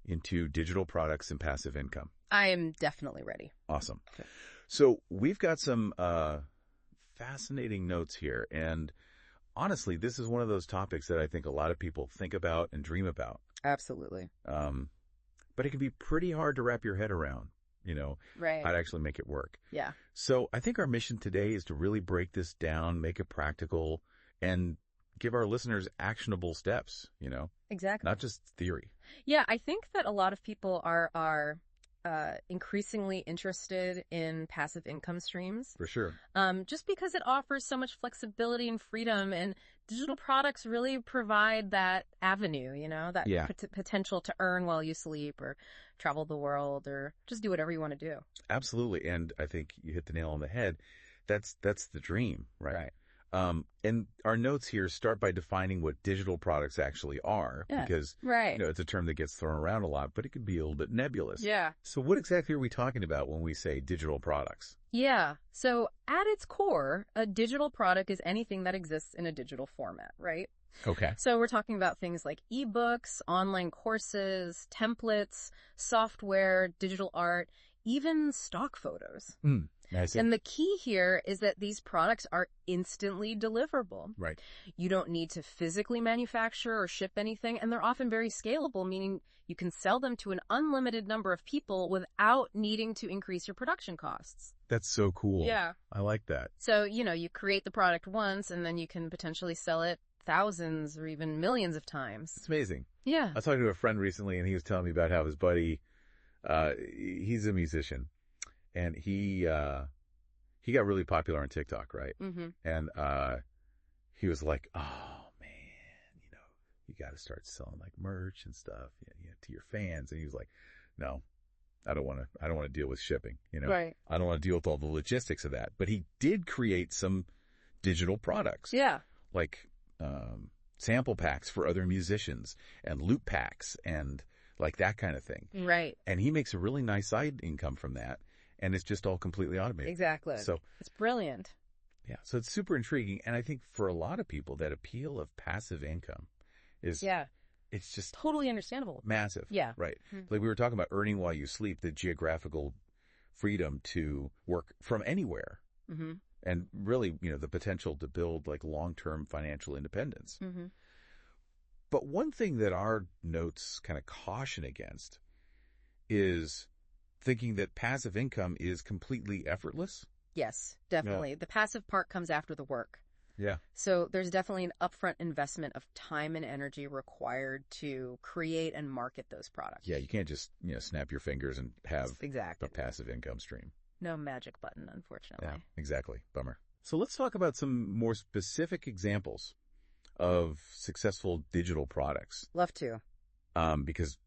into digital products and passive income? I am definitely ready. Awesome. Okay. So we've got some fascinating notes here. And honestly, this is one of those topics that I think a lot of people think about and dream about. Absolutely. But it can be pretty hard to wrap your head around, Right. how to actually make it work. Yeah. So I think our mission today is to really break this down, make it practical, and give our listeners actionable steps, Exactly. not just theory. Yeah, I think that a lot of people are increasingly interested in passive income streams. For sure. Just because it offers so much flexibility and freedom, and digital products really provide that avenue, that Yeah. potential to earn while you sleep or travel the world or just do whatever you want to do. Absolutely. And I think you hit the nail on the head. That's the dream, right? Right. And our notes here start by defining what digital products actually are, Yeah. because Right. it's a term that gets thrown around a lot, but it can be a little bit nebulous. Yeah. So what exactly are we talking about when we say digital products? Yeah. So at its core, a digital product is anything that exists in a digital format, right? Okay. So we're talking about things like ebooks, online courses, templates, software, digital art, even stock photos. I see. And the key here is that these products are instantly deliverable. Right. You don't need to physically manufacture or ship anything, and they're often very scalable, meaning you can sell them to an unlimited number of people without needing to increase your production costs. That's so cool. Yeah. I like that. So, you create the product once, and then you can potentially sell it thousands or even millions of times. It's amazing. Yeah. I was talking to a friend recently, and he was telling me about how his buddy, he's a musician, and he got really popular on TikTok, right? Mm-hmm. And he was like, "Oh man, you got to start selling like merch and stuff, to your fans." And he was like, "No, I don't want to deal with shipping. Right. I don't want to deal with all the logistics of that." But he did create some digital products, Yeah. like sample packs for other musicians and loop packs and like that kind of thing. Right. And he makes a really nice side income from that. And it's just all completely automated. Exactly. So it's brilliant. yeah, so it's super intriguing. And I think for a lot of people, that appeal of passive income is, it's just Totally understandable. massive. Yeah. Right. Like we were talking about earning while you sleep, the geographical freedom to work from anywhere. Mm-hmm. And really, the potential to build like long-term financial independence. Mm-hmm. But one thing that our notes kind of caution against is thinking that passive income is completely effortless. Yes, definitely. The passive part comes after the work. Yeah. So there's definitely an upfront investment of time and energy required to create and market those products. Yeah, you can't just, snap your fingers and have Exactly. a passive income stream. No magic button, unfortunately. Yeah, exactly. Bummer. So let's talk about some more specific examples of successful digital products. Love to. Because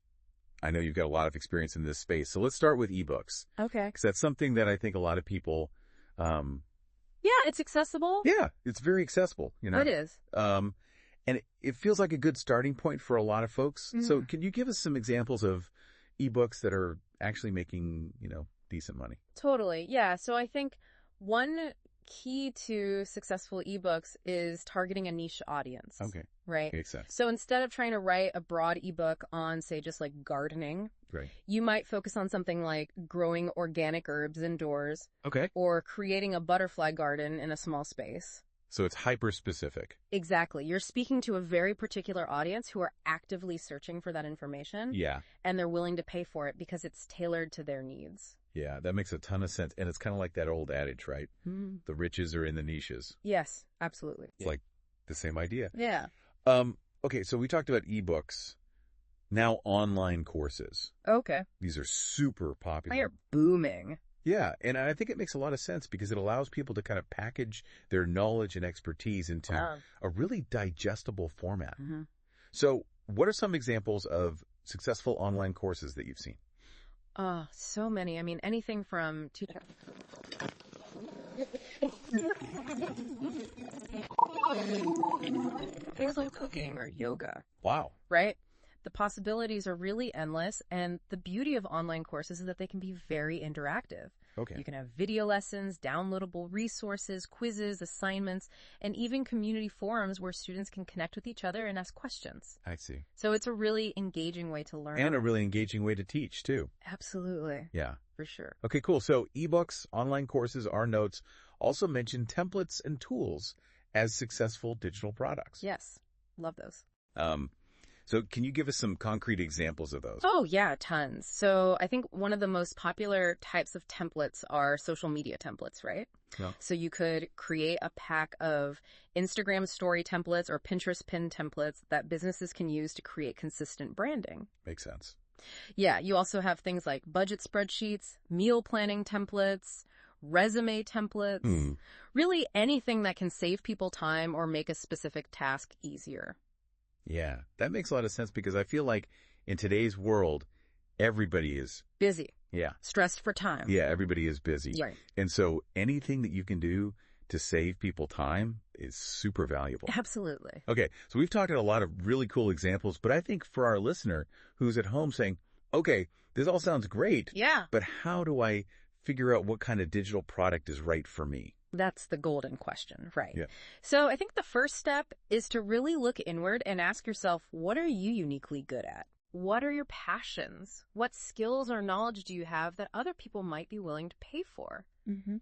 I know you've got a lot of experience in this space. So let's start with ebooks. Okay. Because that's something that I think a lot of people, Yeah, it's accessible. yeah, it's very accessible, It is. And it feels like a good starting point for a lot of folks. So can you give us some examples of ebooks that are actually making, decent money? Totally. Yeah. So I think one key to successful ebooks is targeting a niche audience. Okay. Right? Makes sense. So instead of trying to write a broad ebook on, say, just like gardening, Great. you might focus on something like growing organic herbs indoors Okay. or creating a butterfly garden in a small space. So it's hyper specific. Exactly. You're speaking to a very particular audience who are actively searching for that information. Yeah. And they're willing to pay for it because it's tailored to their needs. Yeah, that makes a ton of sense. And it's kind of like that old adage, right? The riches are in the niches. Yes, absolutely. It's like the same idea. Yeah. Okay, so we talked about ebooks. Now online courses. Okay. These are super popular. They are booming. Yeah, and I think it makes a lot of sense because it allows people to kind of package their knowledge and expertise into a really digestible format. So what are some examples of successful online courses that you've seen? Oh, so many. I mean, anything from things like cooking or yoga. Wow. Right? The possibilities are really endless, and the beauty of online courses is that they can be very interactive. Okay. You can have video lessons, downloadable resources, quizzes, assignments, and even community forums where students can connect with each other and ask questions. I see. So it's a really engaging way to learn. And a really engaging way to teach, too. Absolutely. Yeah. For sure. Okay, cool. So ebooks, online courses, our notes also mention templates and tools as successful digital products. Yes. Love those. So can you give us some concrete examples of those? Oh, yeah, tons. So I think one of the most popular types of templates are social media templates, right? Yeah. So you could create a pack of Instagram story templates or Pinterest pin templates that businesses can use to create consistent branding. Makes sense. Yeah, you also have things like budget spreadsheets, meal planning templates, resume templates, really anything that can save people time or make a specific task easier. Yeah, that makes a lot of sense because I feel like in today's world, everybody is busy. Yeah. Stressed for time. Yeah, everybody is busy. Right. And so anything that you can do to save people time is super valuable. Absolutely. Okay, so we've talked about a lot of really cool examples, but I think for our listener who's at home saying, okay, this all sounds great, Yeah. but how do I figure out what kind of digital product is right for me? That's the golden question, right? Yeah. So I think the first step is to really look inward and ask yourself, what are you uniquely good at? What are your passions? What skills or knowledge do you have that other people might be willing to pay for? Mm-hmm.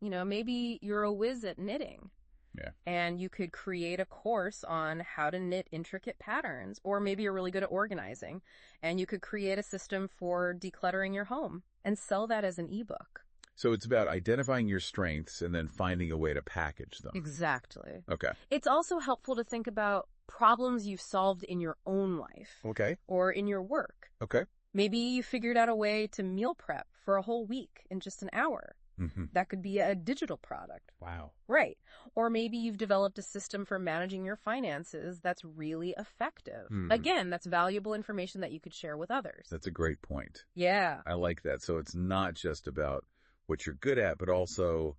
You know, maybe you're a whiz at knitting. Yeah. And you could create a course on how to knit intricate patterns, or maybe you're really good at organizing and you could create a system for decluttering your home and sell that as an ebook. So it's about identifying your strengths and then finding a way to package them. Exactly. Okay. It's also helpful to think about problems you've solved in your own life Okay. or in your work. Okay. Maybe you figured out a way to meal prep for a whole week in just an hour. Mm-hmm. That could be a digital product. Wow. Right. Or maybe you've developed a system for managing your finances that's really effective. Again, that's valuable information that you could share with others. That's a great point. Yeah. I like that. So it's not just about what you're good at, but also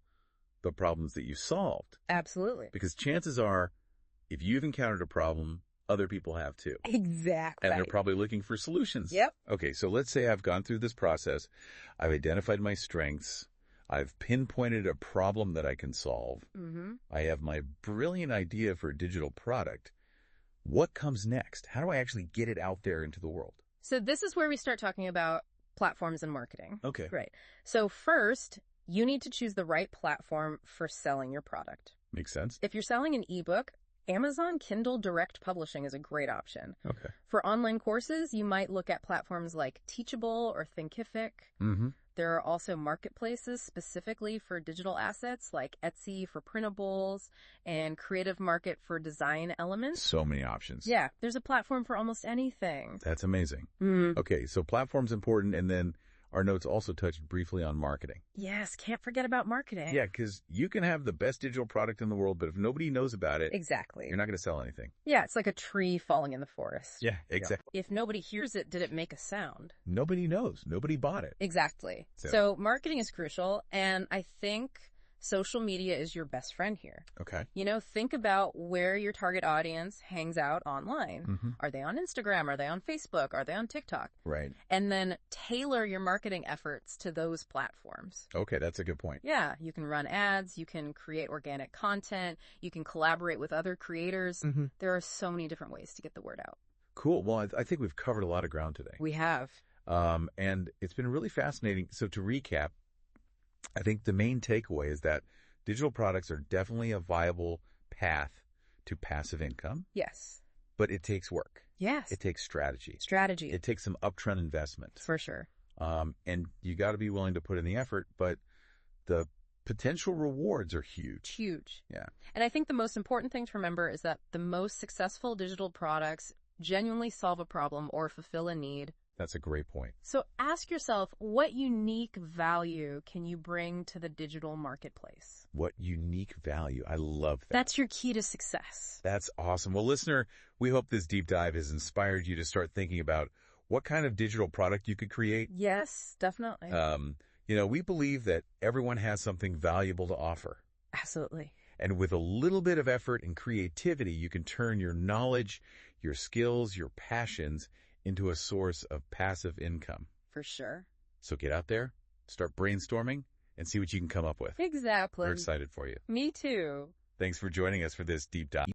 the problems that you solved. Absolutely. Because chances are, if you've encountered a problem, other people have too. Exactly. And they're probably looking for solutions. Yep. Okay, so let's say I've gone through this process. I've identified my strengths. I've pinpointed a problem that I can solve. Mm-hmm. I have my brilliant idea for a digital product. What comes next? How do I actually get it out there into the world? So this is where we start talking about platforms and marketing. Okay. Right. So first, you need to choose the right platform for selling your product. Makes sense. If you're selling an ebook, Amazon Kindle Direct Publishing is a great option. Okay. For online courses, you might look at platforms like Teachable or Thinkific. Mm-hmm. There are also marketplaces specifically for digital assets like Etsy for printables and Creative Market for design elements. So many options. Yeah, there's a platform for almost anything. That's amazing. Mm. Okay, so platform's important, and then our notes also touched briefly on marketing. Yes, can't forget about marketing. Yeah, because you can have the best digital product in the world, but if nobody knows about it, Exactly. you're not going to sell anything. Yeah, it's like a tree falling in the forest. Yeah, exactly. If nobody hears it, did it make a sound? Nobody knows. Nobody bought it. Exactly. So marketing is crucial, and I think social media is your best friend here. Okay. You know, think about where your target audience hangs out online. Mm-hmm. Are they on Instagram? Are they on Facebook? Are they on TikTok? Right. And then tailor your marketing efforts to those platforms. Okay, that's a good point. Yeah, you can run ads, you can create organic content, you can collaborate with other creators. Mm-hmm. There are so many different ways to get the word out. Cool. Well, I think we've covered a lot of ground today. We have. And it's been really fascinating. So to recap, I think the main takeaway is that digital products are definitely a viable path to passive income. Yes. But it takes work. Yes. It takes strategy. Strategy. It takes some upfront investment. For sure. And you got to be willing to put in the effort, but the potential rewards are huge. Huge. Yeah. And I think the most important thing to remember is that the most successful digital products genuinely solve a problem or fulfill a need. That's a great point. So ask yourself, what unique value can you bring to the digital marketplace? What unique value. I love that. That's your key to success. That's awesome. Well, listener, we hope this deep dive has inspired you to start thinking about what kind of digital product you could create. Yes, definitely. You know, we believe that everyone has something valuable to offer. Absolutely. And with a little bit of effort and creativity, you can turn your knowledge, your skills, your passions into a source of passive income. For sure. So get out there, start brainstorming, and see what you can come up with. Exactly. We're excited for you. Me too. Thanks for joining us for this deep dive.